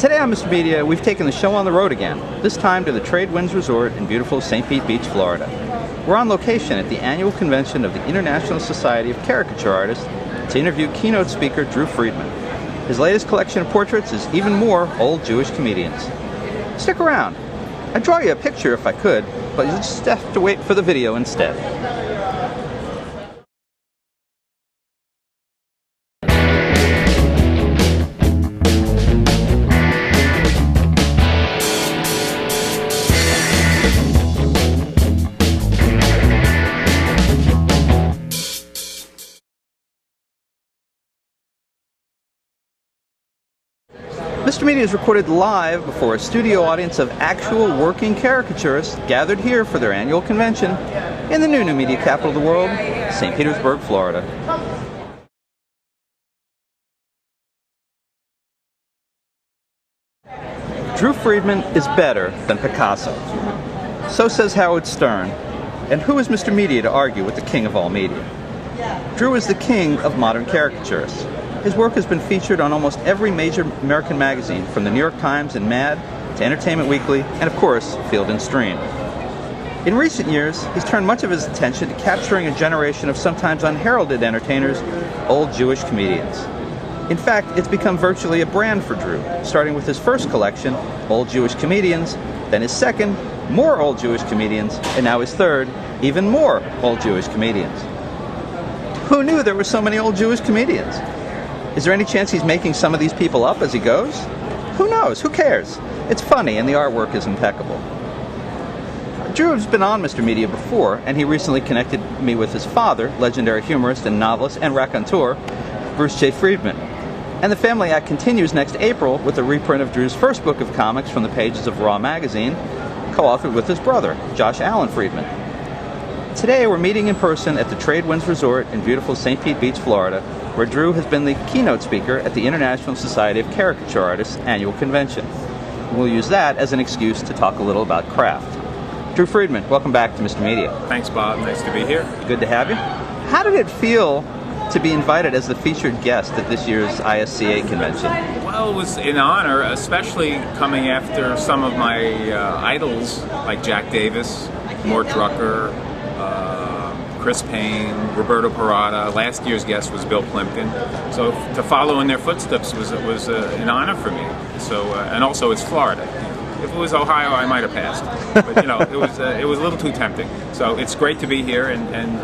Today on Mr. Media, we've taken the show on the road again, this time to the TradeWinds Resort in beautiful St. Pete Beach, Florida. We're on location at the annual convention of the International Society of Caricature Artists to interview keynote speaker Drew Friedman. His latest collection of portraits is even more old Jewish comedians. Stick around. I'd draw you a picture if I could, but you'll just have to wait for the video instead. Mr. Media is recorded live before a studio audience of actual working caricaturists gathered here for their annual convention in the new media capital of the world, St. Petersburg, Florida. Drew Friedman is better than Picasso. So says Howard Stern. And who is Mr. Media to argue with the king of all media? Drew is the king of modern caricaturists. His work has been featured on almost every major American magazine, from the New York Times and Mad to Entertainment Weekly, and of course, Field and Stream. In recent years, he's turned much of his attention to capturing a generation of sometimes unheralded entertainers, old Jewish comedians. In fact, it's become virtually a brand for Drew, starting with his first collection, Old Jewish Comedians, then his second, More Old Jewish Comedians, and now his third, Even More Old Jewish Comedians. Who knew there were so many old Jewish comedians? Is there any chance he's making some of these people up as he goes? Who knows? Who cares? It's funny and the artwork is impeccable. Drew has been on Mr. Media before, and he recently connected me with his father, legendary humorist and novelist and raconteur, Bruce Jay Friedman. And the Family Act continues next April with a reprint of Drew's first book of comics from the pages of Raw magazine, co-authored with his brother, Alan Friedman. Today we're meeting in person at the TradeWinds Resort in beautiful St. Pete Beach, Florida, where Drew has been the keynote speaker at the International Society of Caricature Artists annual convention. We'll use that as an excuse to talk a little about craft. Drew Friedman, welcome back to Mr. Media. Thanks, Bob. Nice to be here. Good to have you. How did it feel to be invited as the featured guest at this year's ISCA convention? Well, it was an honor, especially coming after some of my idols like Jack Davis, Mort Drucker, Chris Payne, Roberto Parada. Last year's guest was Bill Plimpton. So to follow in their footsteps was an honor for me. So and also it's Florida. If it was Ohio, I might have passed. But you know, it was a little too tempting. So it's great to be here, and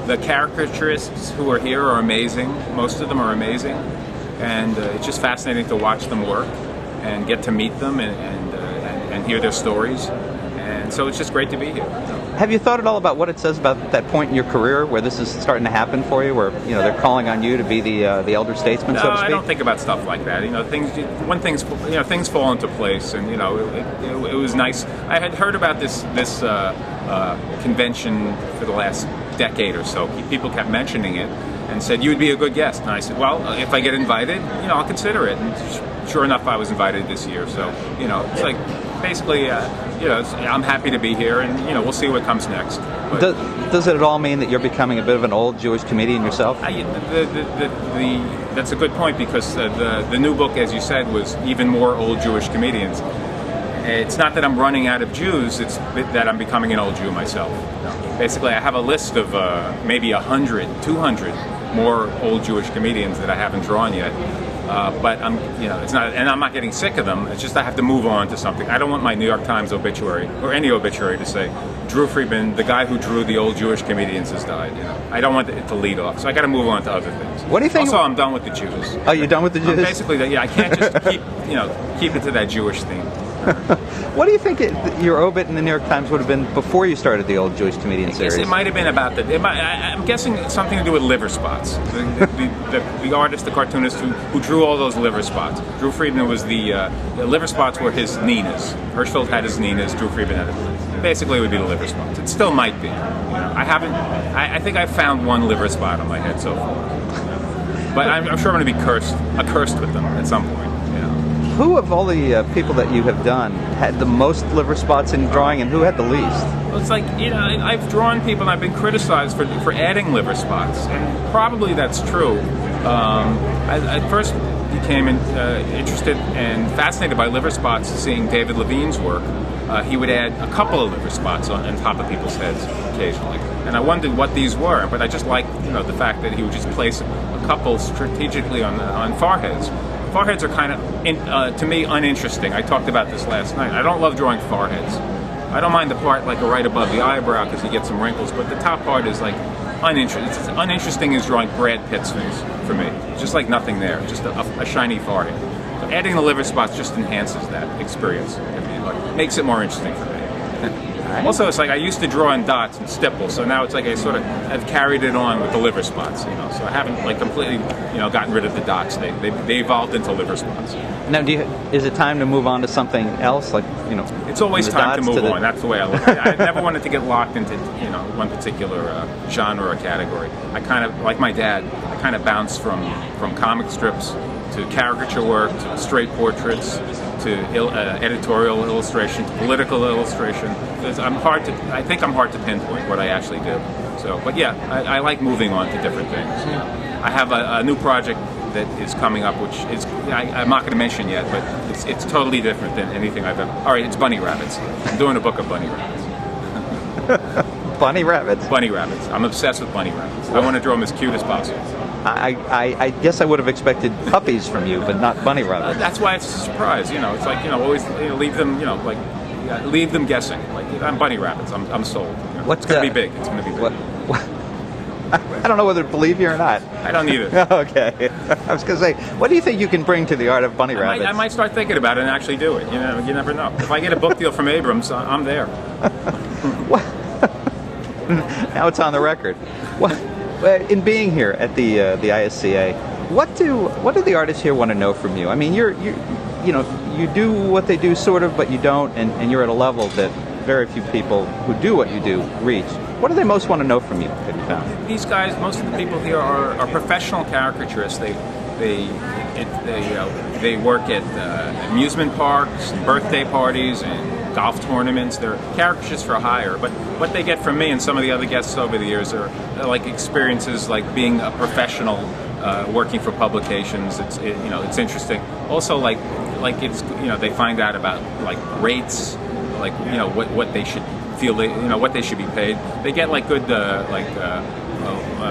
the caricaturists who are here are amazing. Most of them are amazing, and it's just fascinating to watch them work and get to meet them and hear their stories. And so it's just great to be here. Have you thought at all about what it says about that point in your career where this is starting to happen for you, where they're calling on you to be the elder statesman, so to speak? I don't think about stuff like that. Things fall into place, and it was nice. I had heard about this convention for the last decade or so. People kept mentioning it and said you'd be a good guest, and I said, well, if I get invited, I'll consider it. And sure enough, I was invited this year. So it's like basically. I'm happy to be here, and we'll see what comes next. Does it at all mean that you're becoming a bit of an old Jewish comedian yourself? That's a good point, because the new book, as you said, was Even More Old Jewish Comedians. It's not that I'm running out of Jews; it's that I'm becoming an old Jew myself. Basically, I have a list of maybe 100, 200 more old Jewish comedians that I haven't drawn yet. But it's not, and I'm not getting sick of them. It's just I have to move on to something. I don't want my New York Times obituary or any obituary to say Drew Friedman, the guy who drew the old Jewish comedians, has died. I don't want it to lead off, so I got to move on to other things. What do you think? Also, I'm done with the Jews. Oh, you're done with the Jews? Basically, I can't just keep it to that Jewish theme. What do you think your obit in the New York Times would have been before you started the old Jewish comedian series? It might have been about I'm guessing something to do with liver spots. The artist, the cartoonist who drew all those liver spots. Drew Friedman was the liver spots were his Ninas. Hirschfeld had his Ninas. Drew Friedman had it. Basically, it would be the liver spots. It still might be. I think I found one liver spot on my head so far. But I'm sure I'm going to be accursed with them at some point. Who of all the people that you have done had the most liver spots in drawing, and who had the least? Well, it's like, I've drawn people and I've been criticized for adding liver spots, and probably that's true. At first, became interested and fascinated by liver spots, seeing David Levine's work, he would add a couple of liver spots on top of people's heads occasionally. And I wondered what these were, but I just liked, the fact that he would just place a couple strategically on foreheads. Foreheads are kind of, to me, uninteresting. I talked about this last night. I don't love drawing foreheads. I don't mind the part like right above the eyebrow because you get some wrinkles, but the top part is like uninteresting. It's as uninteresting as drawing Brad Pitt's face for me. It's just like nothing there, just a shiny forehead. So adding the liver spots just enhances that experience. It makes it more interesting for me. Also, it's like I used to draw in dots and stipples, so now it's like I've carried it on with the liver spots, So I haven't like completely, gotten rid of the dots. They evolved into liver spots. Now, is it time to move on to something else, like It's always time to move on. That's the way I look at it. I never wanted to get locked into one particular genre or category. I kind of, like my dad, I kind of bounced from comic strips to caricature work to straight portraits to editorial illustration to political illustration. I think I'm hard to pinpoint what I actually do. So, but yeah, I like moving on to different things. I have a new project that is coming up, which is I'm not going to mention yet, but it's totally different than anything I've ever. All right, it's bunny rabbits. I'm doing a book of bunny rabbits. Bunny rabbits? Bunny rabbits. I'm obsessed with bunny rabbits. I want to draw them as cute as possible. I guess I would have expected puppies from you, but not bunny rabbits. That's why it's a surprise. It's like always leave them leave them guessing. Like I'm bunny rabbits. I'm sold. It's going to be big. It's going to be big. I don't know whether to believe you or not. I don't either. Okay. I was going to say, what do you think you can bring to the art of bunny rabbits? I might start thinking about it and actually do it. You never know. If I get a book deal from Abrams, I'm there. Now it's on the record. In being here at the ISCA, what do the artists here want to know from you? I mean, you do what they do sort of, but you don't, and you're at a level that very few people who do what you do reach. What do they most want to know from you, have you found? These guys, most of the people here are professional caricaturists. They work at amusement parks, and birthday parties, and golf tournaments. They're caricaturists for hire. But what they get from me and some of the other guests over the years are like experiences like being a professional, working for publications. It's interesting. Also, like it's they find out about like rates, like what they should feel what they should be paid. They get like good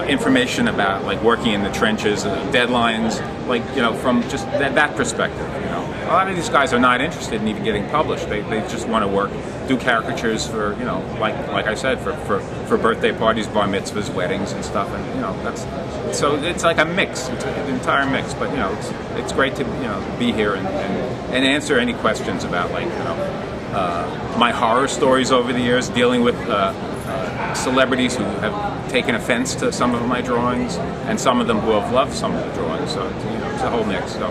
information about like working in the trenches, deadlines, from just that perspective. A lot of these guys are not interested in even getting published. They just want to do caricatures for like I said for birthday parties, bar mitzvahs, weddings, and stuff. And so it's like a mix. It's an entire mix. But it's great to be here and answer any questions about my horror stories over the years, dealing with celebrities who have taken offense to some of my drawings, and some of them who have loved some of the drawings. So it's a whole mix. So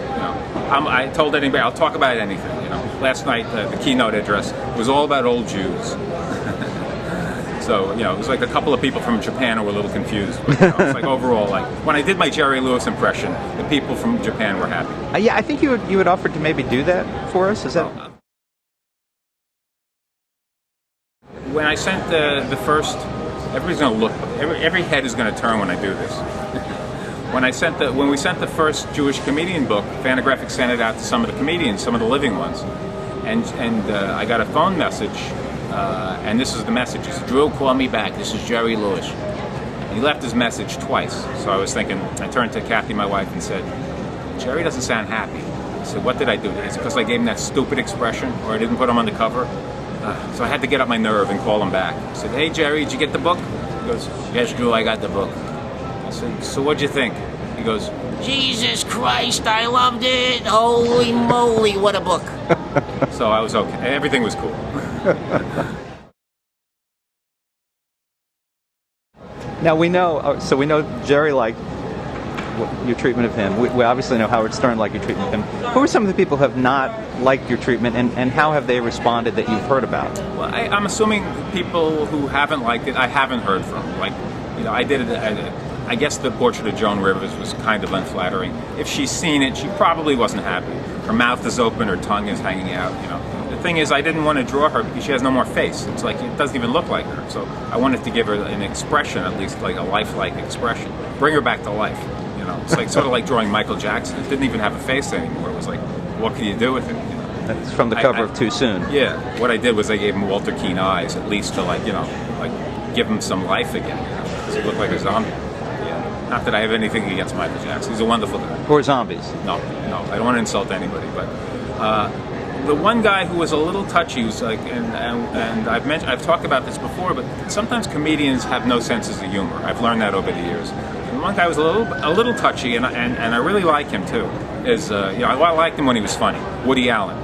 I told anybody I'll talk about anything. Last night the keynote address was all about old Jews. So it was like a couple of people from Japan who were a little confused. But, it's like overall, like when I did my Jerry Lewis impression, the people from Japan were happy. Yeah, I think you had offered to maybe do that for us. Is that? When I sent the first, everybody's going to look. Every head is going to turn when I do this. When we sent the first Jewish comedian book, Fantagraphics sent it out to some of the comedians, some of the living ones, and I got a phone message, and this is the message. He said, "Drew, call me back. This is Jerry Lewis." And he left his message twice. So I was thinking. I turned to Kathy, my wife, and said, "Jerry doesn't sound happy." I said, "What did I do? Is it because I gave him that stupid expression, or I didn't put him on the cover?" So I had to get up my nerve and call him back. I said, "Hey, Jerry, did you get the book?" He goes, "Yes, Drew, I got the book." I said, "So what'd you think?" He goes, "Jesus Christ, I loved it. Holy moly, what a book." So I was okay. Everything was cool. Now we know Jerry liked your treatment of him. We obviously know Howard Stern liked your treatment of him. Who are some of the people who have not liked your treatment, and how have they responded that you've heard about? Well, I'm assuming people who haven't liked it, I haven't heard from. I did it. I guess the portrait of Joan Rivers was kind of unflattering. If she's seen it, she probably wasn't happy. Her mouth is open, her tongue is hanging out. The thing is, I didn't want to draw her because she has no more face. It's like it doesn't even look like her. So I wanted to give her an expression, at least like a lifelike expression, bring her back to life. know, it's like sort of like drawing Michael Jackson. It didn't even have a face anymore. It was like, what can you do with it? You know? That's from the cover of Too Soon. Yeah. What I did was I gave him Walter Keane eyes, at least to like, you know, like give him some life again. You know, because he looked like a zombie. Yeah. Not that I have anything against Michael Jackson. He's a wonderful guy. Or zombies. No. I don't want to insult anybody, but the one guy who was a little touchy was like, and I've talked about this before, but sometimes comedians have no senses of humor. I've learned that over the years. And one guy was a little touchy, and I really like him too. You know, I liked him when he was funny. Woody Allen.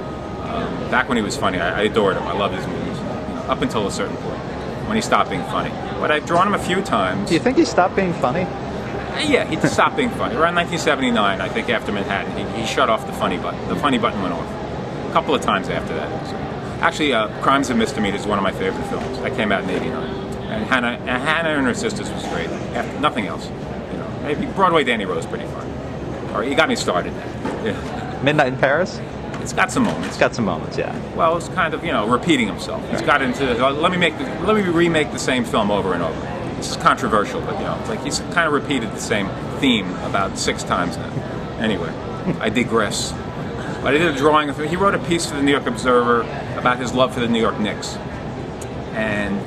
Back when he was funny, I adored him. I loved his movies, you know, up until a certain point when he stopped being funny. But I've drawn him a few times. Do you think he stopped being funny? Yeah, he stopped being funny. Around 1979, I think, after Manhattan, he shut off the funny button. The funny button went off. A couple of times after that. So, actually, Crimes and Misdemeanors is one of my favorite films. That came out in '89. And Hannah and Her Sisters was great. Nothing else. You know, maybe Broadway Danny Rose pretty fun. Or he got me started. Yeah. Midnight in Paris? It's got some moments. It's got some moments, yeah. Well, it's kind of, you know, repeating himself. He's got into let me remake the same film over and over. This is controversial, but you know, it's like he's kind of repeated the same theme about 6 times now. Anyway, I digress. But I did a drawing of him. He wrote a piece for the New York Observer about his love for the New York Knicks. And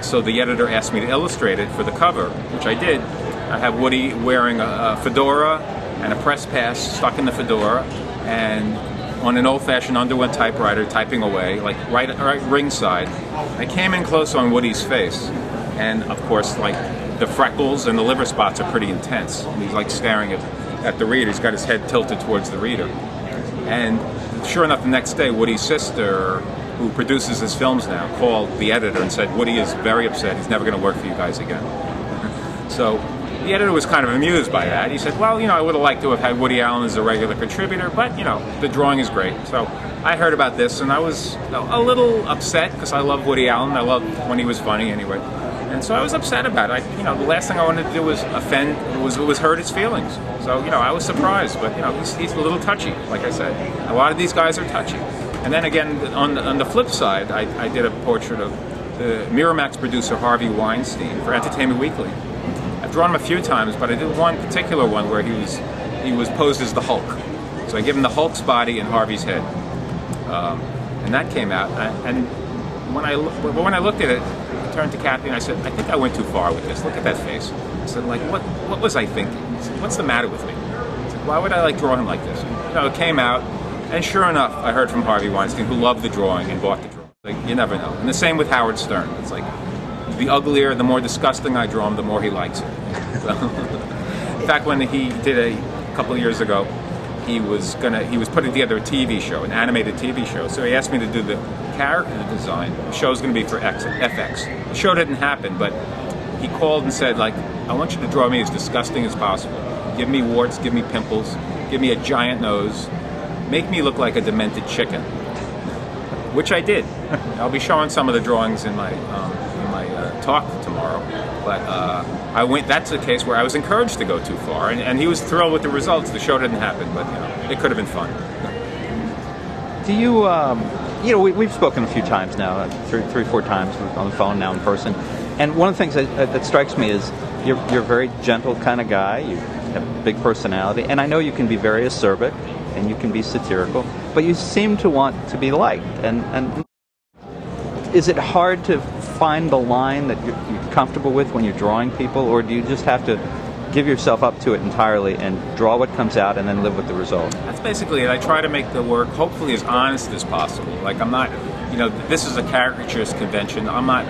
so the editor asked me to illustrate it for the cover, which I did. I have Woody wearing a fedora and a press pass stuck in the fedora, and on an old-fashioned underwood typewriter typing away, like right ringside. I came in close on Woody's face, and of course, like the freckles and the liver spots are pretty intense. And he's like staring at the reader. He's got his head tilted towards the reader. And sure enough, the next day, Woody's sister, who produces his films now, called the editor and said, Woody is very upset. He's never going to work for you guys again. So the editor was kind of amused by that. He said, well, you know, I would have liked to have had Woody Allen as a regular contributor, but, you know, the drawing is great. So I heard about this, and I was a little upset because I love Woody Allen. I loved when he was funny anyway. And so I was upset about it. You know, the last thing I wanted to do was was hurt his feelings. So, you know, I was surprised, but, you know, he's a little touchy, like I said. A lot of these guys are touchy. And then again, on the flip side, I did a portrait of the Miramax producer Harvey Weinstein for Entertainment Weekly. I've drawn him a few times, but I did one particular one where he was posed as the Hulk. So I give him the Hulk's body and Harvey's head. And that came out. And when I looked at it, I turned to Kathy and I said, I think I went too far with this. Look at that face. I said, like, what was I thinking? I said, what's the matter with me? I said, why would I like draw him like this? You know, it came out, and sure enough, I heard from Harvey Weinstein, who loved the drawing and bought the drawing. Like, you never know. And the same with Howard Stern. It's like, the uglier, the more disgusting I draw him, the more he likes it. So, in fact, when he did a couple of years ago, he was putting together a TV show, an animated TV show. So he asked me to do the character design. The show's going to be for FX. The show didn't happen, but he called and said, like, I want you to draw me as disgusting as possible. Give me warts, give me pimples, give me a giant nose, make me look like a demented chicken. Which I did. I'll be showing some of the drawings in my talk tomorrow. But that's a case where I was encouraged to go too far, and he was thrilled with the results. The show didn't happen, but, you know, it could have been fun. Do you, you know, we've spoken a few times now, 4 times on the phone, now in person, and one of the things that strikes me is you're a very gentle kind of guy. You have a big personality, and I know you can be very acerbic and you can be satirical, but you seem to want to be liked. And is it hard to find the line that you're comfortable with when you're drawing people, or do you just have to give yourself up to it entirely and draw what comes out and then live with the result? That's basically it. I try to make the work hopefully as honest as possible. Like, I'm not, you know, this is a caricaturist convention. I'm not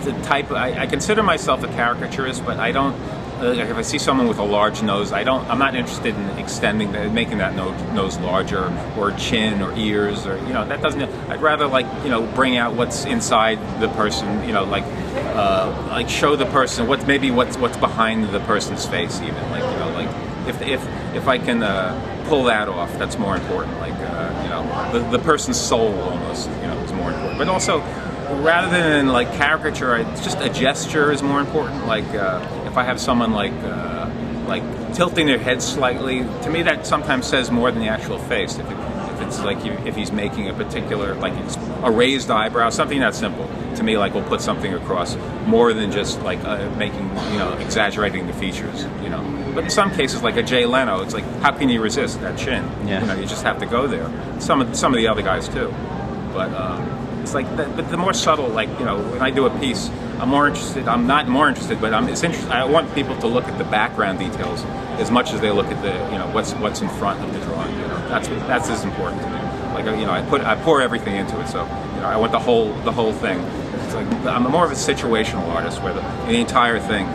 the type. I consider myself a caricaturist, but I don't. Like, if I see someone with a large nose, I'm not interested in making that nose larger, or chin, or ears, or, you know, that doesn't. I'd rather, like, you know, bring out what's inside the person, you know, like show the person what's behind the person's face, even, like, you know, like if I can pull that off, that's more important. Like, you know, the person's soul almost, you know, is more important. But also, rather than like caricature, just a gesture is more important. Like, if I have someone like tilting their head slightly, to me that sometimes says more than the actual face. If it's like if he's making a particular, like it's a raised eyebrow, something that simple. To me, like, will put something across more than just like making, exaggerating the features, But in some cases, like a Jay Leno, it's like, how can you resist that chin? Yeah. You just have to go there. Some of the other guys too, but it's like, but the more subtle, like, when I do a piece, I'm more interested. I'm not more interested, but it's interesting. I want people to look at the background details as much as they look at the, what's in front of the drawing. That's as important to me. Like, I pour everything into it, so I want the whole thing. It's like I'm more of a situational artist, where the entire thing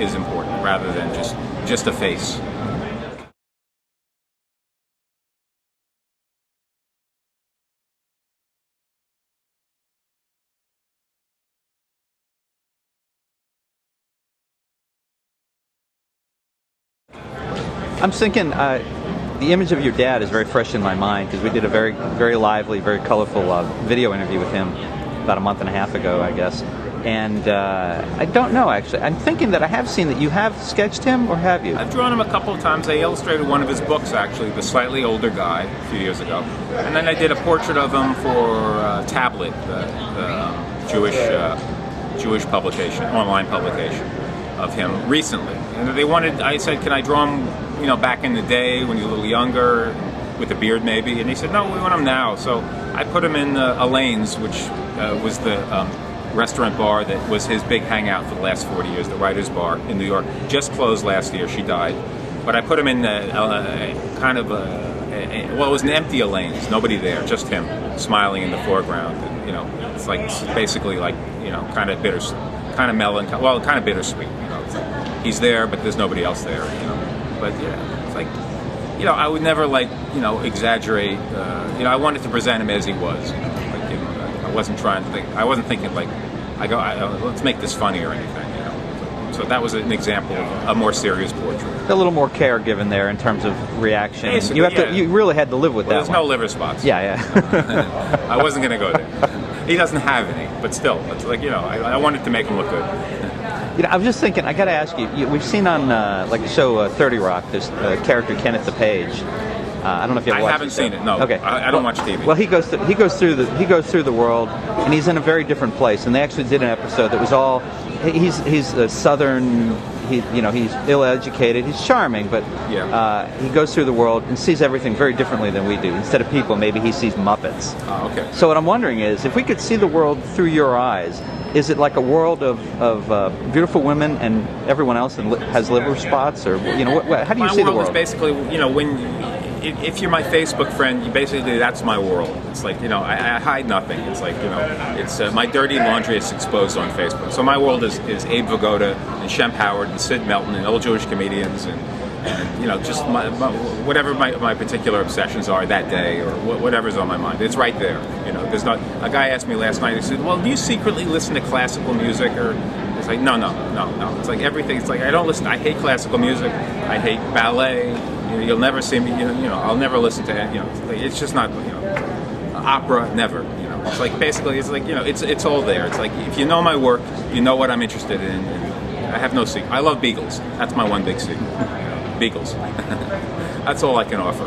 is important rather than just a face. I'm thinking the image of your dad is very fresh in my mind because we did a very, very lively, very colorful video interview with him about a month and a half ago, I guess. And I don't know, actually. I'm thinking that I have seen that you have sketched him, or have you? I've drawn him a couple of times. I illustrated one of his books, actually, The Slightly Older Guy, a few years ago. And then I did a portrait of him for Tablet, the Jewish publication, online publication of him recently. And I said, can I draw him, back in the day when he was a little younger, with a beard maybe? And he said, no, we want him now. So I put him in Elaine's, which was the restaurant bar that was his big hangout for the last 40 years, the Writers Bar in New York. Just closed last year, she died. But I put him in it was an empty Elaine's, nobody there, just him, smiling in the foreground. And, it's like, it's basically like, kind of bittersweet, kind of melancholy, well, kind of bittersweet. He's there, but there's nobody else there, But yeah, it's like, I would never exaggerate. I wanted to present him as he was. I wasn't trying to think. I wasn't thinking like, let's make this funny or anything. So that was an example of a more serious portrait. A little more care given there in terms of reaction. Basically, you really had to live with that. There's no liver spots. Yeah. I wasn't going to go there. He doesn't have any, but still, it's like I wanted to make him look good. I was just thinking, I got to ask you. We've seen on the show 30 Rock this character Kenneth the Page. I don't know if you have watched it. I haven't seen it. No. Okay. I don't watch TV. Well, he goes through the world, and he's in a very different place. And they actually did an episode that was all he's a southern. He's ill-educated. He's charming, but he goes through the world and sees everything very differently than we do. Instead of people, maybe he sees Muppets. Oh, okay. So what I'm wondering is, if we could see the world through your eyes, is it like a world of beautiful women and everyone else has liver spots, or how do you see the world? My world is basically, if you're my Facebook friend, basically that's my world. It's like, I hide nothing. It's like, it's my dirty laundry is exposed on Facebook. So my world is Abe Vigoda and Shemp Howard and Sid Melton and old Jewish comedians and just whatever my particular obsessions are that day or whatever's on my mind. It's right there. There's not. A guy asked me last night. He said, "Well, do you secretly listen to classical music?" Or it's like, no. It's like everything. It's like I don't listen. I hate classical music. I hate ballet. You'll never see me. I'll never listen to it. It's just not. Opera, never. It's like basically, it's like it's all there. It's like if you know my work, you know what I'm interested in. I have no secret. I love Beagles. That's my one big secret. Beagles. That's all I can offer.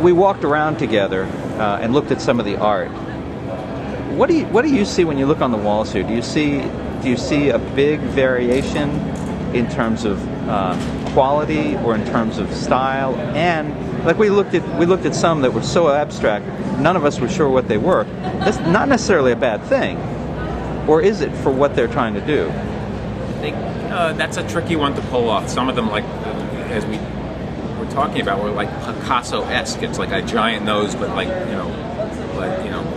We walked around together and looked at some of the art. What do you see when you look on the walls here? Do you see a big variation in terms of quality or in terms of style? And like we looked at some that were so abstract, none of us were sure what they were. That's not necessarily a bad thing, or is it for what they're trying to do? That's a tricky one to pull off. Some of them, like as we were talking about, were like Picasso-esque. It's like a giant nose, but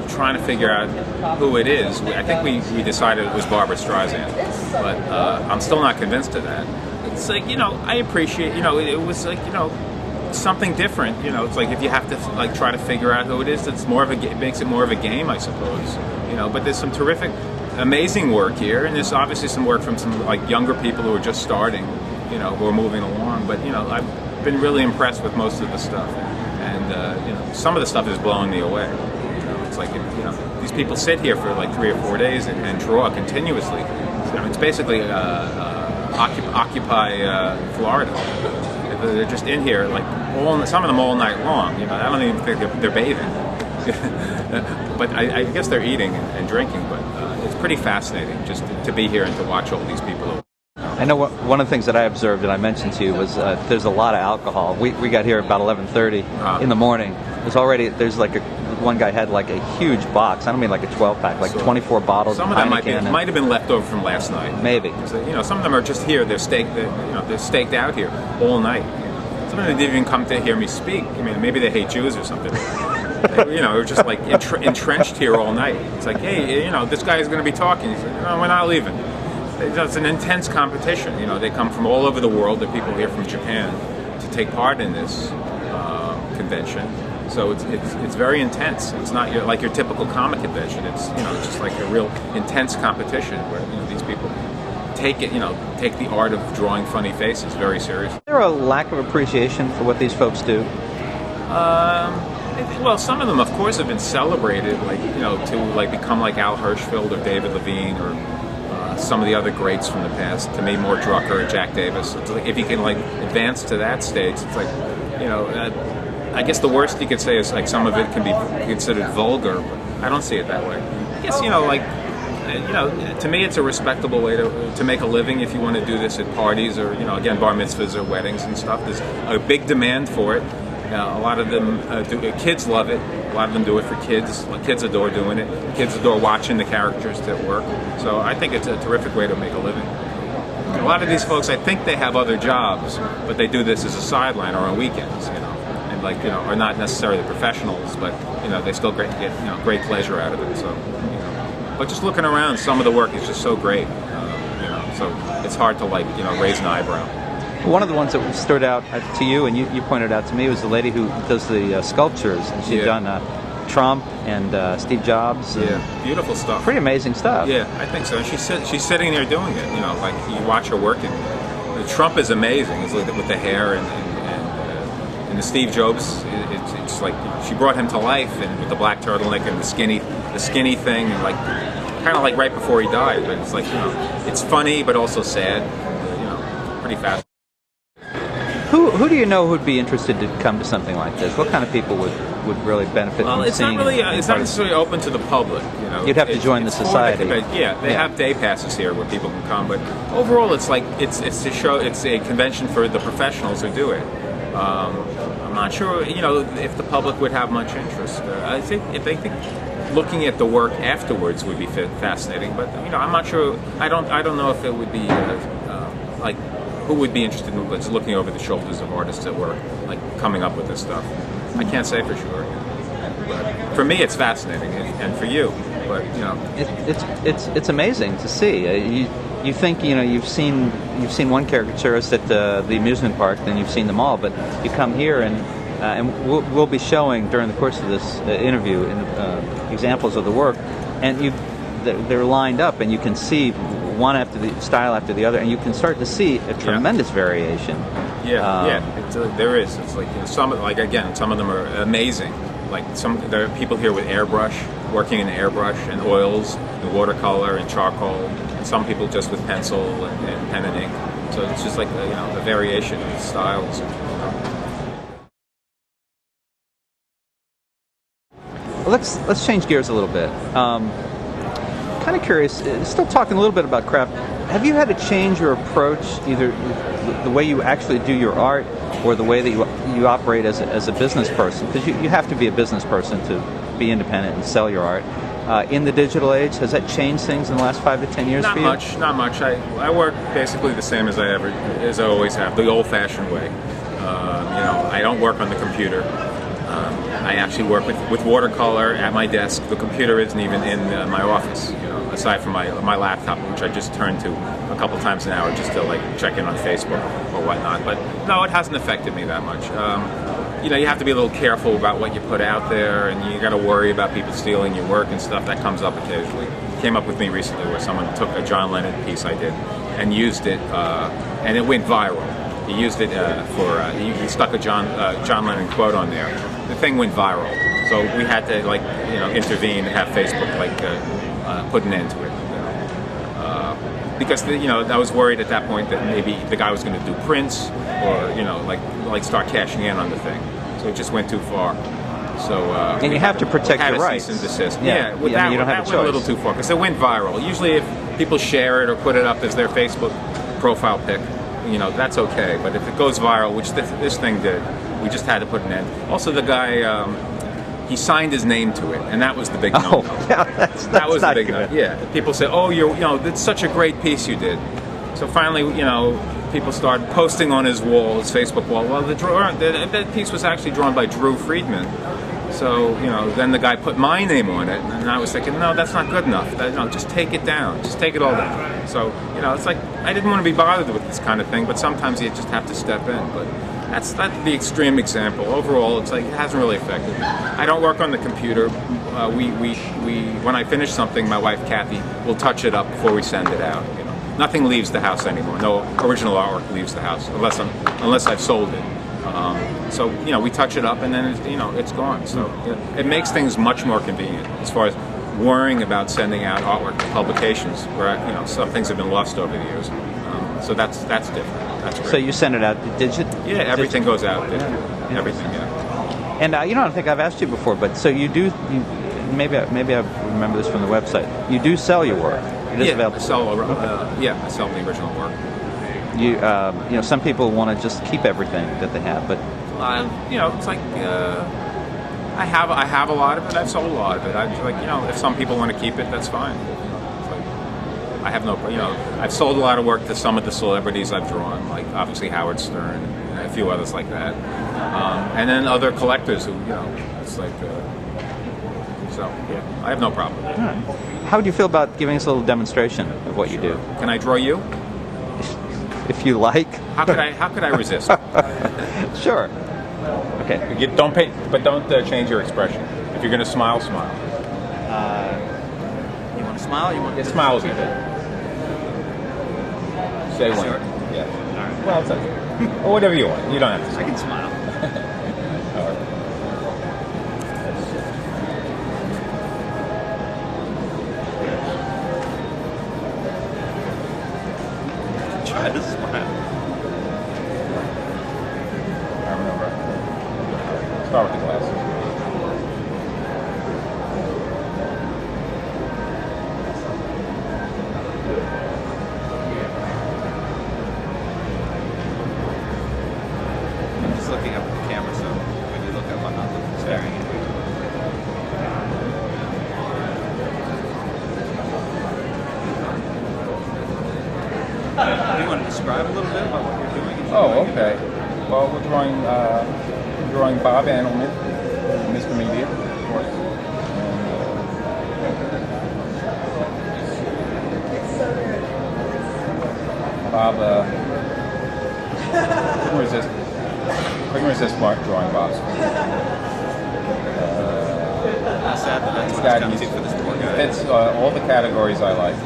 trying to figure out who it is. I think we decided it was Barbra Streisand, but I'm still not convinced of that. It's like I appreciate it was like something different. It's like if you have to try to figure out who it is, it makes it more of a game, I suppose. But there's some terrific, amazing work here, and there's obviously some work from some younger people who are just starting, who are moving along. But I've been really impressed with most of the stuff, and some of the stuff is blowing me away. It's like these people sit here for 3 or 4 days and draw continuously. It's basically Occupy Florida. They're just in here, like some of them all night long. You know, I don't even think they're bathing. But I guess they're eating and drinking. But it's pretty fascinating just to be here and to watch all these people. I know one of the things that I observed and I mentioned to you was there's a lot of alcohol. We got here about 11:30 in the morning. There's like one guy had like a huge box. I don't mean like a 12-pack, like 24 bottles. Some of them might have been left over from last night. Maybe. You know, some of them are just here. They're staked out here all night. Some of them didn't even come to hear me speak. I mean, maybe they hate Jews or something. They're just like entrenched here all night. It's like, hey, you know, this guy is going to be talking. He's like, no, we're not leaving. It's an intense competition. You know, they come from all over the world. There are people here from Japan to take part in this convention. So it's very intense. It's not like your typical comic convention. It's just like a real intense competition where these people take the art of drawing funny faces very seriously. Is there a lack of appreciation for what these folks do? Well, some of them, of course, have been celebrated, to become like Al Hirschfeld or David Levine or some of the other greats from the past. To me, Mort Drucker or Jack Davis. It's like, if you can advance to that stage, it's like I guess the worst you could say is like some of it can be considered vulgar. But I don't see it that way. I guess to me it's a respectable way to make a living if you want to do this at parties or again bar mitzvahs or weddings and stuff. There's a big demand for it. A lot of them kids love it. A lot of them do it for kids. Kids adore doing it. Kids adore watching the characters at work. So I think it's a terrific way to make a living. A lot of these folks, I think they have other jobs, but they do this as a sideline or on weekends, and are not necessarily professionals, but they still get great pleasure out of it. So, but just looking around, some of the work is just so great, so it's hard to raise an eyebrow. One of the ones that stood out to you, and you pointed out to me, was the lady who does the sculptures. And she's done Trump and Steve Jobs. Yeah, beautiful stuff. Pretty amazing stuff. Yeah, I think so. And she's sitting there doing it. You watch her working. Trump is amazing. It's like with the hair and the Steve Jobs. It's like she brought him to life, and with the black turtleneck and the skinny thing, and kind of like right before he died. But it's it's funny but also sad. Pretty fast. Who do you know who'd be interested to come to something like this? What kind of people would really benefit from seeing? It's not necessarily open to the public. You'd have to join the society. They have day passes here where people can come. But overall, it's a convention for the professionals who do it. I'm not sure, if the public would have much interest. I think looking at the work afterwards would be fascinating. But I'm not sure. I don't know if it would be who would be interested in just looking over the shoulders of artists at work, coming up with this stuff. I can't say for sure. But for me, it's fascinating, and for you, but it's amazing to see. You think you've seen one caricaturist at the amusement park, then you've seen them all, but you come here and we'll be showing during the course of this interview examples of the work, and they're lined up, and you can see one style after the other, and you can start to see a tremendous variation. There is. It's some of them are amazing. There are people here with airbrush, working in airbrush and oils and watercolor and charcoal, and some people just with pencil and pen and ink. So it's just the variation of styles. Well, let's change gears a little bit. Kind of curious, still talking a little bit about craft, have you had to change your approach, either the way you actually do your art or the way that you operate as a business person? Because you have to be a business person to be independent and sell your art. In the digital age, has that changed things in the last 5 to 10 years for you? Not much. I work basically the same as I always have, the old-fashioned way. I don't work on the computer. I actually work with watercolor at my desk. The computer isn't even in my office, aside from my laptop, which I just turn to a couple times an hour just to check in on Facebook or whatnot. But no, it hasn't affected me that much. You have to be a little careful about what you put out there, and you got to worry about people stealing your work and stuff. That comes up occasionally. It came up with me recently where someone took a John Lennon piece I did and used it, and it went viral. He used it he stuck a John Lennon quote on there. The thing went viral, so we had to intervene and have Facebook put an end to it. because I was worried at that point that maybe the guy was going to do prints or like start cashing in on the thing. So it just went too far. So and you have to protect your rights. Cease and desist. Yeah, with that, you don't have a went choice. a little too far because it went viral. Usually, if people share it or put it up as their Facebook profile pic, that's okay. But if it goes viral, which this thing did, we just had to put an end. Also, the guy. He signed his name to it, and that was the big no-no. Yeah, that was the not big good. no. Yeah, people said, "Oh, that's such a great piece you did." So finally, people started posting on his wall, his Facebook wall. Well, that piece was actually drawn by Drew Friedman. So then the guy put my name on it, and I was thinking, no, that's not good enough. Just take it down. Just take it all down. So it's like I didn't want to be bothered with this kind of thing, but sometimes you just have to step in. But that's the extreme example. Overall, it's like it hasn't really affected me. I don't work on the computer. When I finish something, my wife Kathy will touch it up before we send it out. Nothing leaves the house anymore. No original artwork leaves the house unless I've sold it. So we touch it up and then it's gone. So it makes things much more convenient as far as worrying about sending out artwork to publications where some things have been lost over the years. So that's different. That's great. So you send it out digit? Yeah, everything goes out. Yeah. Everything, yeah. And I don't think I've asked you before, but so you do. Maybe I remember this from the website. You do sell your work. It is available. I sell the original work. Some people want to just keep everything that they have, but it's like I have a lot of it. I've sold a lot of it. If some people want to keep it, that's fine. I have no, I've sold a lot of work to some of the celebrities I've drawn, like obviously Howard Stern and a few others like that, and then other collectors who, it's like, so yeah, I have no problem. How would you feel about giving us a little demonstration of what you do? Can I draw you? If you like. How could I resist? Sure. Okay. Don't paint, but don't change your expression. If you're going to smile, smile. You want to smile? You want? Yeah, smile is good. Say one. Sure. Yeah. All right. Well, it's okay. Or whatever you want. You don't have to. I can smile. All right. Try to smile. I remember. Start with the glasses. Looking up at the camera, so when you look up, I'm not staring at you. Do you want to describe a little bit about what you're doing? Oh, okay. Well, we're drawing Bob Annelman, Mr. Media, of course. And, Bob couldn't resist drawing Bob's. How sad that that's He's what's come to for this poor guy. Fits all the categories I like.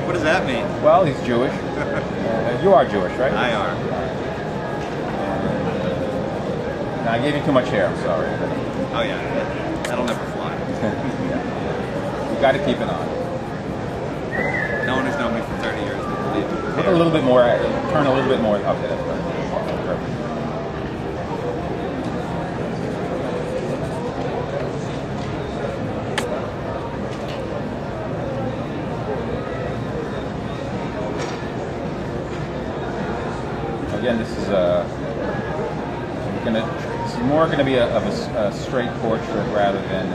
What does that mean? Well, he's Jewish. You are Jewish, right? I are. Now, I gave you too much hair, I'm sorry. Oh yeah, that'll never fly. You got to keep it on. No one who's known me for 30 years will believe it. Put a little bit more, turn a little bit more up there. Again, this is more going to be of a straight portrait rather than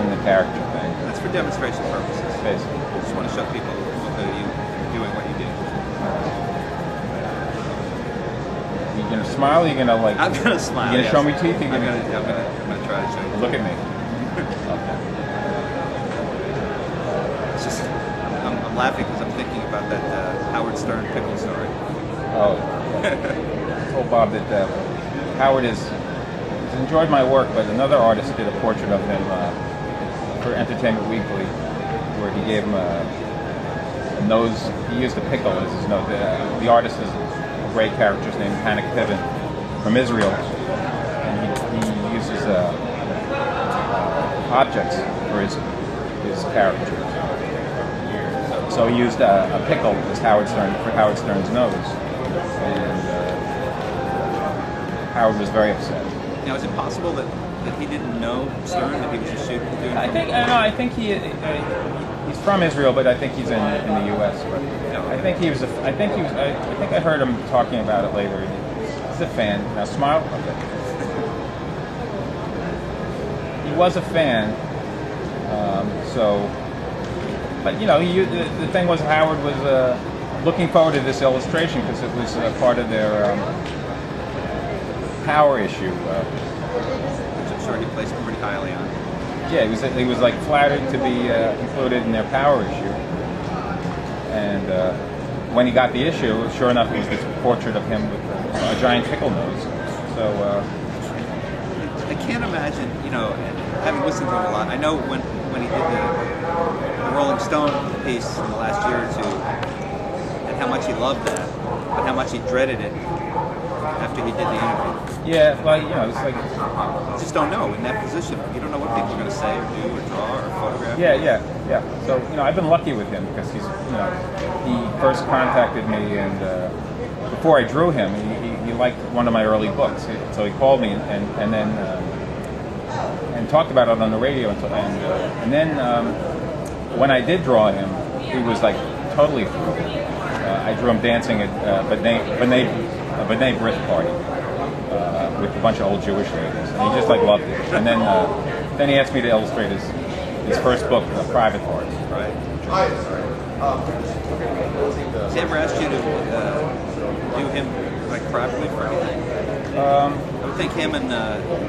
the character thing. That's for demonstration purposes. Basically, I just want to show people you doing what you do. You gonna smile? Or you gonna like? I'm gonna smile. You gonna show me teeth? I'm gonna try to show you. Look at me. Okay. It's just I'm laughing because I'm thinking about that Howard Stern pickle story. Oh. I told Bob that Howard he's enjoyed my work, but another artist did a portrait of him for Entertainment Weekly, where he gave him a nose. He used a pickle as his nose. The artist is a great character named Panic Piven from Israel, and he uses objects for his characters. So he used a pickle as Howard Stern's nose, and Howard was very upset. Now, is it possible that he didn't know Stern, that he was just doing? I think he's from Israel, but I think he's in the U.S. But I think he was. I think I heard him talking about it later. He's a fan. Now smile. Okay. He was a fan. But the thing was, Howard was looking forward to this illustration because it was part of their power issue. Which I'm sure he placed pretty highly on. Yeah, he was like flattered to be included in their power issue. And when he got the issue, sure enough, it was this portrait of him with a giant pickle nose. So I can't imagine, having listened to him a lot. I know when he did the Rolling Stone piece in the last year or two, and how much he loved that, but how much he dreaded it after he did the interview. Yeah, well, it's like You just don't know in that position. You don't know what people are going to say or do or draw or photograph. Yeah. So I've been lucky with him because he first contacted me, and before I drew him, he liked one of my early books. So he called me and then talked about it on the radio, and then when I did draw him, he was like totally thrilled. I drew him dancing at a B'nai B'rith party with a bunch of old Jewish ladies, and he just like loved it. And then he asked me to illustrate his first book, Private Parts. Right. Has he ever asked you to do him like privately for anything? I would think him and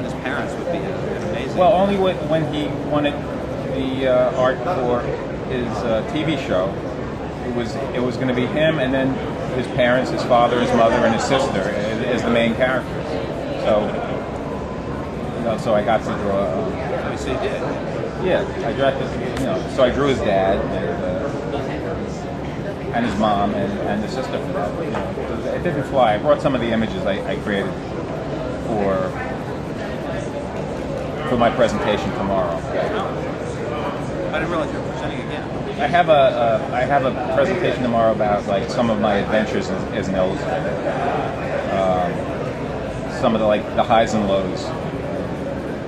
his parents would be amazing. Well, only when he wanted the art for his TV show. It was going to be him, and then his parents, his father, his mother, and his sister as the main characters. So I got to draw. So you did. Yeah, I drafted. So I drew his dad and his mom and the sister for that. It didn't fly. I brought some of the images I created for my presentation tomorrow. I didn't realize you were presenting again. I have a presentation tomorrow about like some of my adventures as an illustrator. Some of the highs and lows.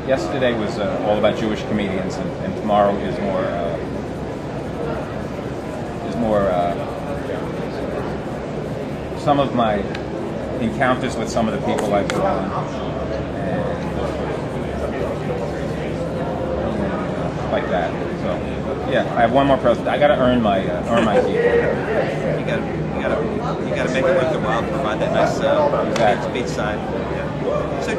Yesterday was all about Jewish comedians, and tomorrow is more some of my encounters with some of the people I've drawn. Like that. So yeah, I have one more present. I got to earn my keep. You got to make it worth their while to provide that nice beachside. Yeah. So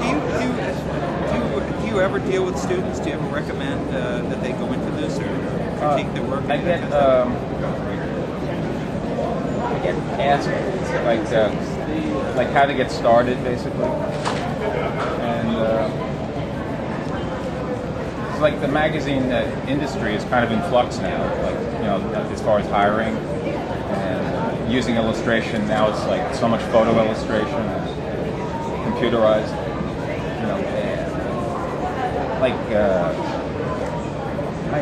do you ever deal with students? Do you ever recommend that they go into this or critique their work? I get asked like how to get started basically, and. Like the magazine industry is kind of in flux now, as far as hiring and using illustration. Now it's like so much photo illustration, computerized.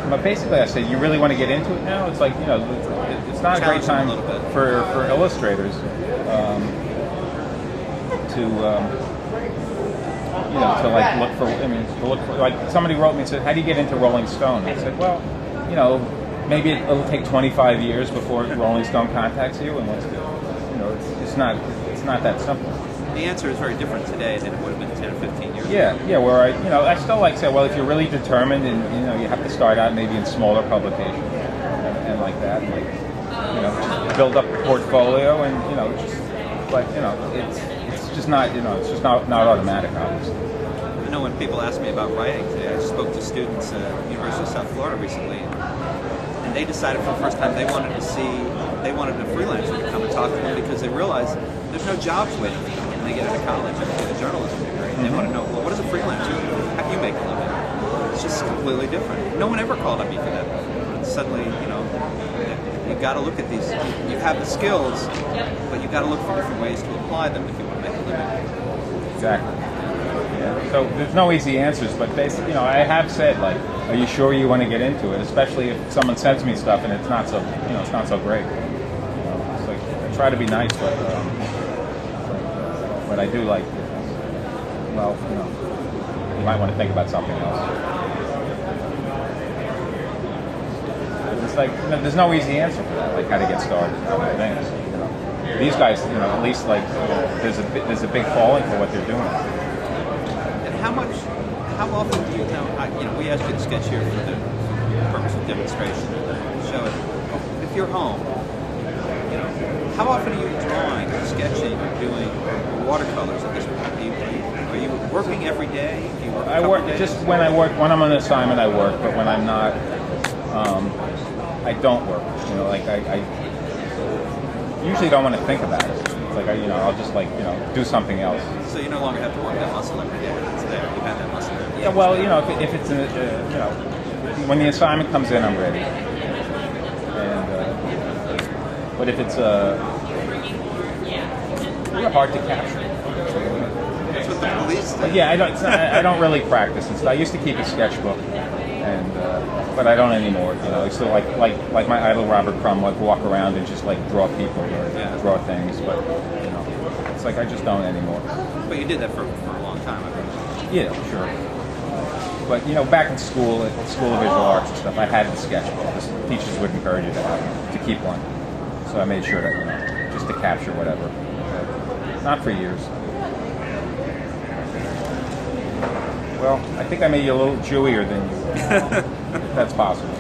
But basically, I say you really want to get into it now. It's like it's not a great time for illustrators to look for, like somebody wrote me and said, how do you get into Rolling Stone? I said, well, maybe it'll take 25 years before Rolling Stone contacts you, and it's not that simple. The answer is very different today than it would have been 10 or 15 years ago. Yeah, where I still like say, well, if you're really determined and you have to start out maybe in smaller publications and like that, just build up a portfolio and it's just not automatic, obviously. I know when people ask me about writing today, I spoke to students at the University of South Florida recently, and they decided for the first time they wanted a freelancer to come and talk to them because they realized there's no jobs waiting for them when they get into college and get a journalism degree. And they want to know, well, what does a freelancer do? How do you make a living? It's just completely different. No one ever called on me for that before. And suddenly, you've got to look at these. You have the skills, but you've got to look for different ways to apply them if you want to make a living. Exactly. So there's no easy answers, but basically, you know, I have said, like, are you sure you want to get into it? Especially if someone sends me stuff and it's not so, you know, it's not so great. You know, it's like, I try to be nice, but I do like, well, you know, you might want to think about something else. It's like, you know, there's no easy answer for that, like how to get started, things. You know, these guys, you know, at least like, there's a big following for what they're doing. How often do you know? We asked you to sketch here for the purpose of demonstration. Show it. If you're home, you know, how often are you drawing, sketching, or doing watercolors at this point? Are you working every day? Do you work I work just when when I'm on assignment. I work, but when I'm not, I don't work. You know, like I usually don't want to think about it. It's like I'll just do something else. So you no longer have to work that muscle every day. It's there. You have that muscle there. Yeah, well, if it's when the assignment comes in, I'm ready. And but if it's they're hard to capture. That's what the police do. Yeah, I don't really practice and stuff. I used to keep a sketchbook, and but I don't anymore. You know, I still like my idol Robert Crumb, like walk around and just like draw people or draw things. But you know, it's like I just don't anymore. But you did that for a long time, I think. Yeah, sure. But you know, back in school, at School of Visual Arts and stuff, I had the sketchbook. The teachers would encourage you to keep one, so I made sure that just to capture whatever. Not for years. Well, I think I made you a little Jewier than you. If that's possible.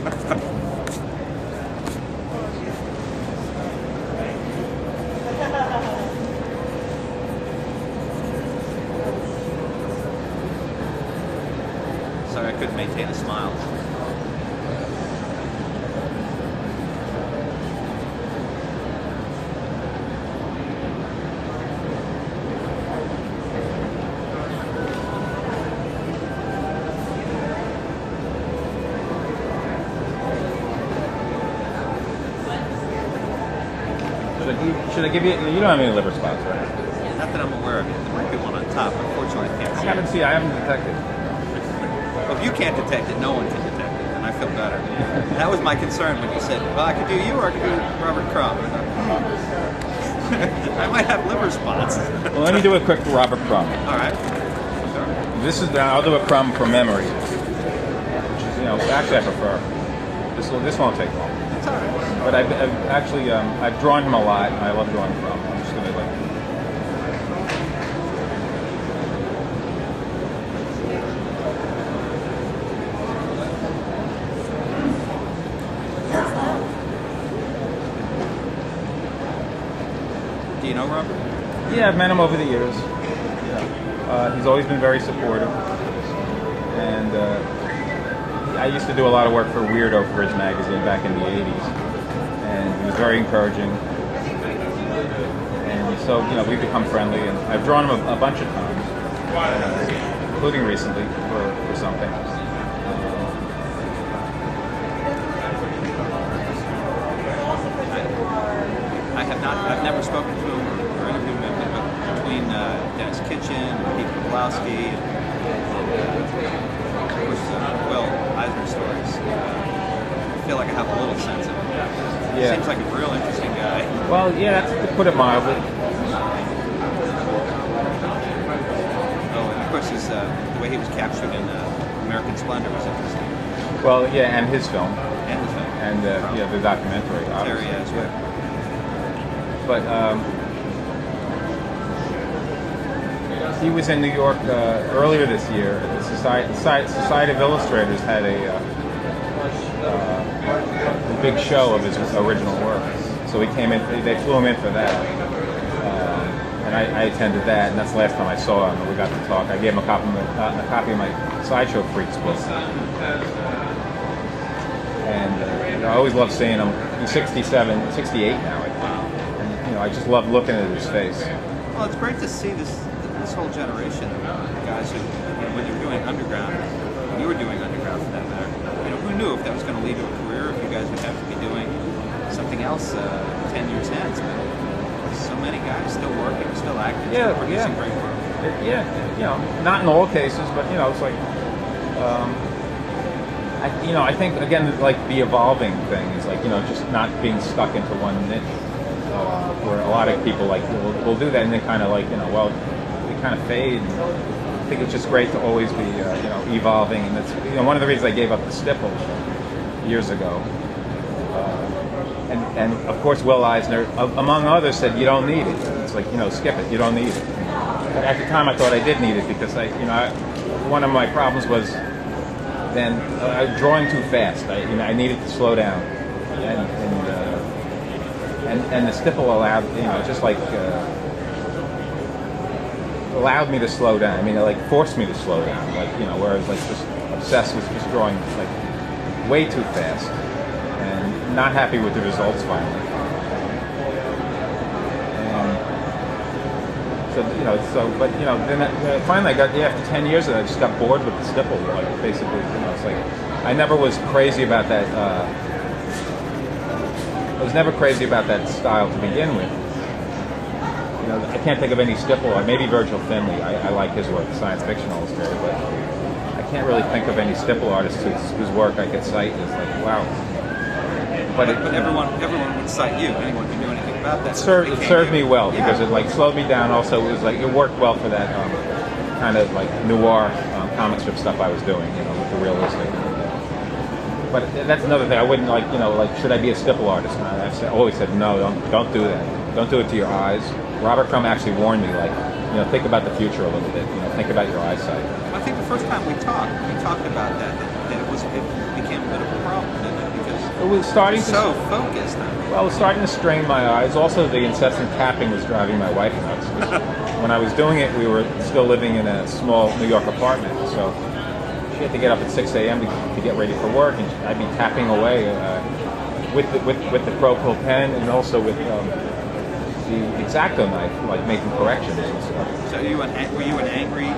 Sorry, I couldn't maintain a smile. Should I give you? You don't have any liver spots, right? Not that I'm aware of yet. There might be one on top. Unfortunately, I can't see it. I haven't detected. Well, if you can't detect it, no one can detect it, and I feel better. That was my concern when you said, well, I could do you or I could do Robert Crumb. I might have liver spots. Well, let me do a quick Robert Crumb. All right. This is I'll do a Crumb from memory, which is actually I prefer. This won't take long. It's all right. But I've actually I've drawn him a lot, and I love drawing Crumb. I'm just gonna Do you know Robert? Yeah, I've met him over the years. He's always been very supportive, and I used to do a lot of work for Weirdo for his magazine back in the '80s, and he was very encouraging. And so, we've become friendly, and I've drawn him a bunch of times, including recently for something. I've never spoken to him or interviewed him, but between Dennis Kitchen and Pete Pawlowski and of course, Eisner stories, I feel like I have a little sense of him. He seems like a real interesting guy. Well, yeah, that's to put it mildly. Oh, and of course, the way he was captured in American Splendor was interesting. Well, yeah, and his film. And the documentary, obviously. Terry as well. But he was in New York earlier this year. The Society of Illustrators had a big show of his original work. So he came in. They flew him in for that, and I attended that. And that's the last time I saw him. We got to talk. I gave him a copy of my Sideshow Freaks book. And I always love seeing him. He's 67, 68 now, I think. And I just love looking at his face. Well, it's great to see this whole generation of guys who, when you were doing underground, when you were doing underground for that matter, who knew if that was going to lead to a career, if you guys would have to be doing something else 10 years hence. But so many guys still working, still active, still producing great work. Yeah, you know, not in all cases, but you know, it's like, I think again, like the evolving thing is like, you know, just not being stuck into one niche. Where a lot of people like will do that, and they kind of like, you know, well, they kind of fade. I think it's just great to always be, you know, evolving, and it's, you know, one of the reasons I gave up the stipple years ago. And of course, Will Eisner, among others, said you don't need it. It's like, you know, skip it. You don't need it. But at the time, I thought I did need it because one of my problems was then I was drawing too fast. I needed to slow down, and the stipple allowed, you know, just like allowed me to slow down. I mean, it like forced me to slow down. Like, you know, whereas like just obsessed with just drawing like way too fast. Not happy with the results finally. And so, you know, but you know, then finally I got, after 10 years of it, I just got bored with the stipple. Like, basically, you know, it's like, I never was crazy about that, I was never crazy about that style to begin with. You know, I can't think of any stipple, maybe Virgil Finlay, I like his work, science fiction illustrator, but I can't really think of any stipple artist whose work I could cite as like, wow. But everyone would cite you. Anyone can do anything about that. It served me well because it like slowed me down. Also, it was like it worked well for that kind of like noir comic strip stuff I was doing. You know, with the realistic. But that's another thing. I wouldn't like, you know, like, should I be a stipple artist? And I've always said no. Don't do that. Don't do it to your eyes. Robert Crumb actually warned me, like, you know, think about the future a little bit. You know, think about your eyesight. I think the first time we talked about that it became a bit of a problem. It was starting so focused. Well, it was starting to strain my eyes. Also, the incessant tapping was driving my wife nuts. When I was doing it, we were still living in a small New York apartment, so she had to get up at 6 a.m. to get ready for work, and I'd be tapping away with the Pro pen, and also with the X-Acto knife, like making corrections and stuff. So were you an angry?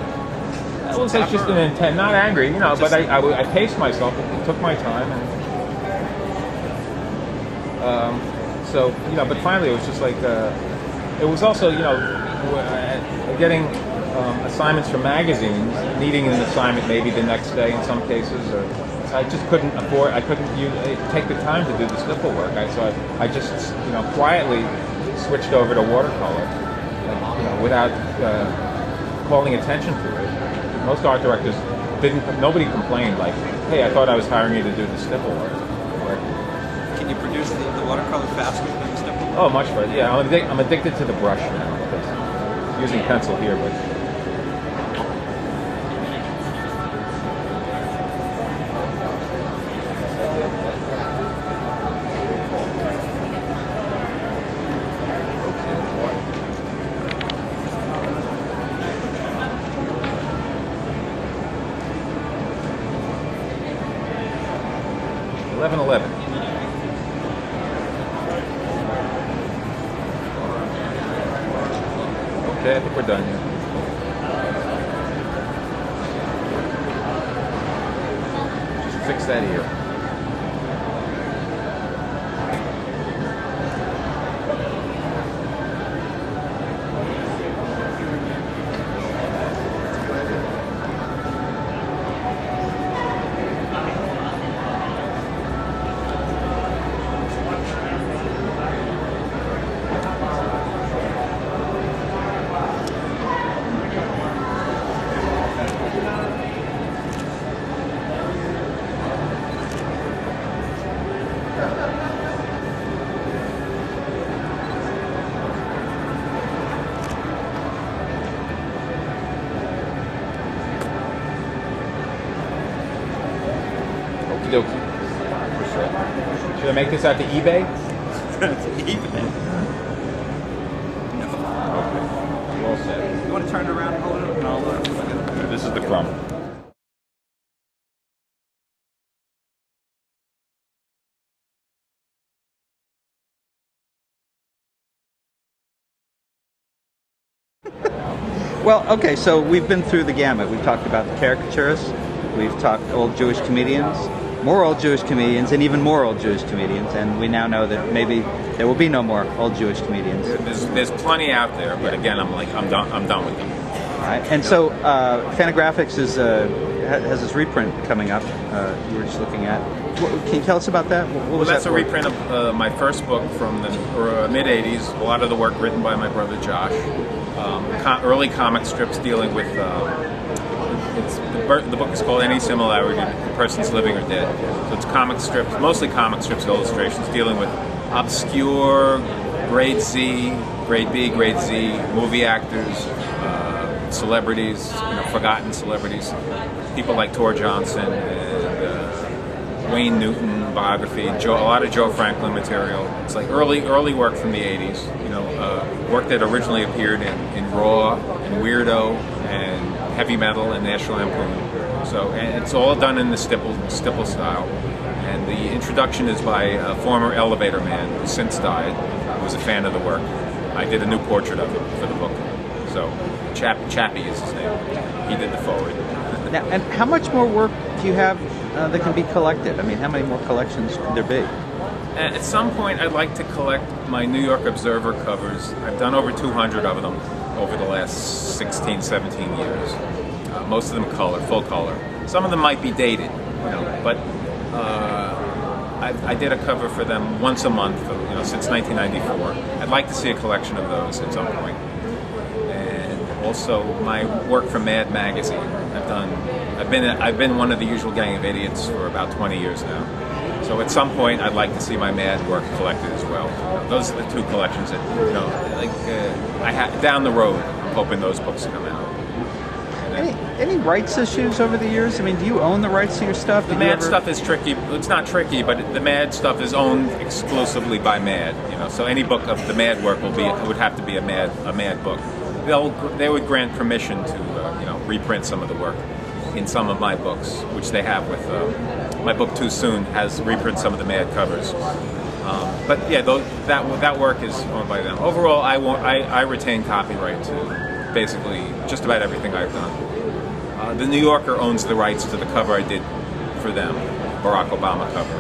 It was like just an intent, not angry, you know. But I paced myself. It took my time. So, you know, but finally it was just like, it was also, you know, getting assignments from magazines, needing an assignment maybe the next day in some cases, or I just couldn't take the time to do the stipple work. So I just, you know, quietly switched over to watercolor, you know, without calling attention to it. Most art directors nobody complained, like, hey, I thought I was hiring you to do the stipple work. Can you produce the watercolor faster than the stipple? Oh, much faster. Yeah, I'm addicted to the brush now because I'm using pencil here, but. $11.11. Okay, I think we're done here. Just fix that here. Should I make this out to eBay? eBay? No. Okay. Well said. You want to turn it around and hold it up? And I'll This is the Crumb. Well, okay, so we've been through the gamut. We've talked about the caricaturists, we've talked old Jewish comedians, more old Jewish comedians, and even more old Jewish comedians, and we now know that maybe there will be no more old Jewish comedians. There's plenty out there, but again, I'm done with them. right. And so Fantagraphics is has this reprint coming up. You were just looking at. Can you tell us about that? What was that's that a reprint of my first book from the mid '80s. A lot of the work written by my brother Josh. Early comic strips dealing with. The book is called Any Similarity to the Person's Living or Dead. So it's comic strips, mostly comic strips, illustrations dealing with obscure, grade C, grade B, grade Z movie actors, celebrities, forgotten celebrities, people like Tor Johnson and Wayne Newton biography, a lot of Joe Franklin material. It's like early work from the '80s. Work that originally appeared in Raw and Weirdo and Heavy Metal and National Lampoon. And it's all done in the stipple style. And the introduction is by a former elevator man who since died, who was a fan of the work. I did a new portrait of him for the book. So Chappie is his name. He did the forward. Now, and how much more work do you have that can be collected? I mean, how many more collections could there be? At some point, I'd like to collect my New York Observer covers. I've done over 200 of them over the last 16, 17 years. Most of them full color. Some of them might be dated, but I did a cover for them once a month, since 1994. I'd like to see a collection of those at some point. And also my work for Mad Magazine. I've been one of the usual gang of idiots for about 20 years now. So at some point, I'd like to see my Mad work collected as well. Those are the two collections that, down the road, I'm hoping those books come out. Any rights issues over the years? I mean, do you own the rights to your stuff? The Mad stuff is tricky. It's not tricky, but the Mad stuff is owned exclusively by Mad. So any book of the Mad work would have to be a Mad book. They would grant permission to reprint some of the work in some of my books, which they have with my book Too Soon has reprinted some of the Mad covers. But yeah, that work is owned by them. Overall, I retain copyright to basically just about everything I've done. The New Yorker owns the rights to the cover I did for them, Barack Obama cover.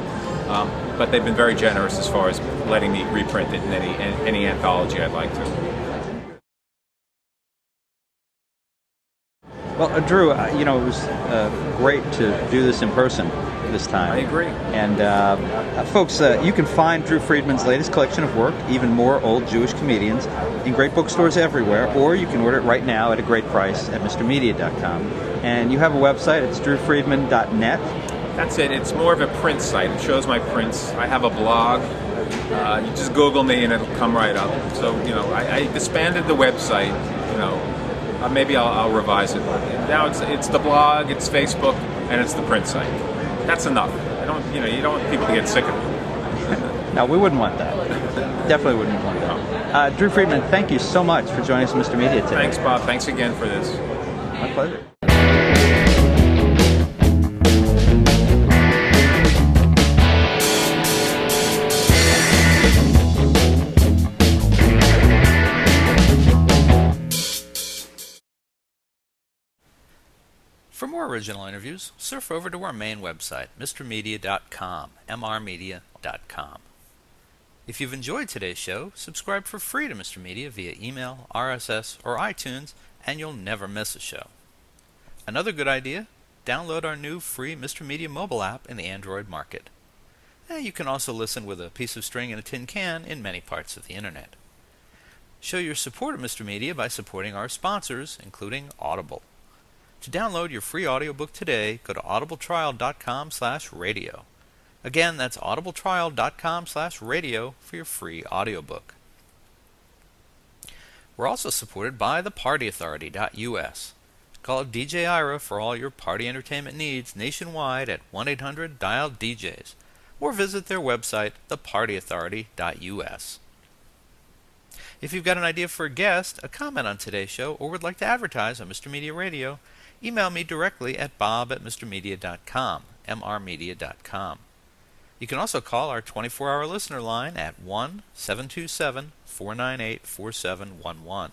But they've been very generous as far as letting me reprint it in any anthology I'd like to. Well, Drew, it was great to do this in person this time. I agree. And folks, you can find Drew Friedman's latest collection of work, Even More Old Jewish Comedians, in great bookstores everywhere, or you can order it right now at a great price at MrMedia.com. And you have a website, it's drewfriedman.net. That's it. It's more of a print site. It shows my prints. I have a blog. You just Google me and it'll come right up. So, I disbanded the website, maybe I'll revise it. Now it's the blog, it's Facebook, and it's the print site. That's enough. You don't want people to get sick of it. No, we wouldn't want that. Definitely wouldn't want that. Drew Friedman, thank you so much for joining us, Mr. Media, today. Thanks, Bob. Thanks again for this. My pleasure. For more original interviews, surf over to our main website, mrmedia.com, mrmedia.com. If you've enjoyed today's show, subscribe for free to Mr. Media via email, RSS, or iTunes, and you'll never miss a show. Another good idea, download our new free Mr. Media mobile app in the Android market. You can also listen with a piece of string and a tin can in many parts of the Internet. Show your support of Mr. Media by supporting our sponsors, including Audible. To download your free audiobook today, go to audibletrial.com/radio. Again, that's audibletrial.com/radio for your free audiobook. We're also supported by thepartyauthority.us. Call DJ Ira for all your party entertainment needs nationwide at 1-800-DIAL-DJs or visit their website, thepartyauthority.us. If you've got an idea for a guest, a comment on today's show, or would like to advertise on Mr. Media Radio, email me directly at bob@mrmedia.com, mrmedia.com. You can also call our 24-hour listener line at 1-727-498-4711.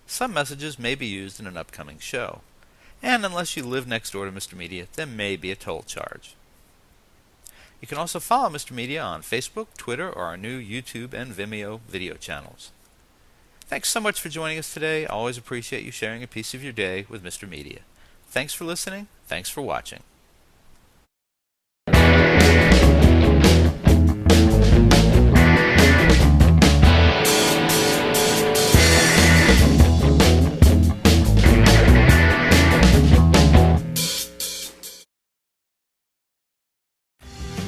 Some messages may be used in an upcoming show. And unless you live next door to Mr. Media, there may be a toll charge. You can also follow Mr. Media on Facebook, Twitter, or our new YouTube and Vimeo video channels. Thanks so much for joining us today. I always appreciate you sharing a piece of your day with Mr. Media. Thanks for listening. Thanks for watching.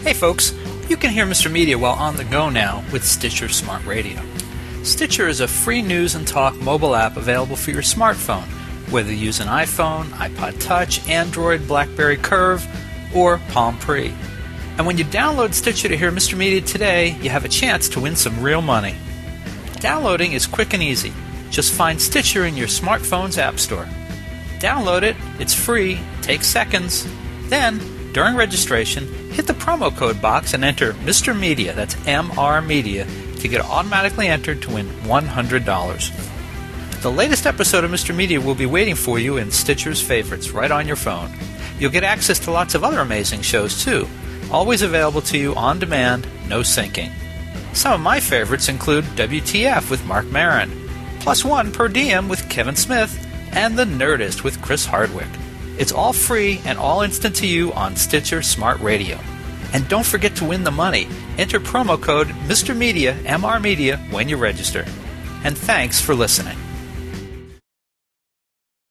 Hey folks, you can hear Mr. Media while on the go now with Stitcher Smart Radio. Stitcher is a free news and talk mobile app available for your smartphone, whether you use an iPhone, iPod Touch, Android, BlackBerry Curve, or Palm Pre. And when you download Stitcher to hear Mr. Media today, you have a chance to win some real money. Downloading is quick and easy. Just find Stitcher in your smartphone's app store. Download it, it's free, takes seconds. Then, during registration, hit the promo code box and enter Mr. Media, that's MR Media, to get automatically entered to win $100. The latest episode of Mr. Media will be waiting for you in Stitcher's favorites right on your phone. You'll get access to lots of other amazing shows too, always available to you on demand, no syncing. Some of my favorites include WTF with Mark Maron, Plus One Per Diem with Kevin Smith, and The Nerdist with Chris Hardwick. It's all free and all instant to you on Stitcher Smart Radio. And don't forget to win the money. Enter promo code Mr. Media, MR Media, when you register. And thanks for listening.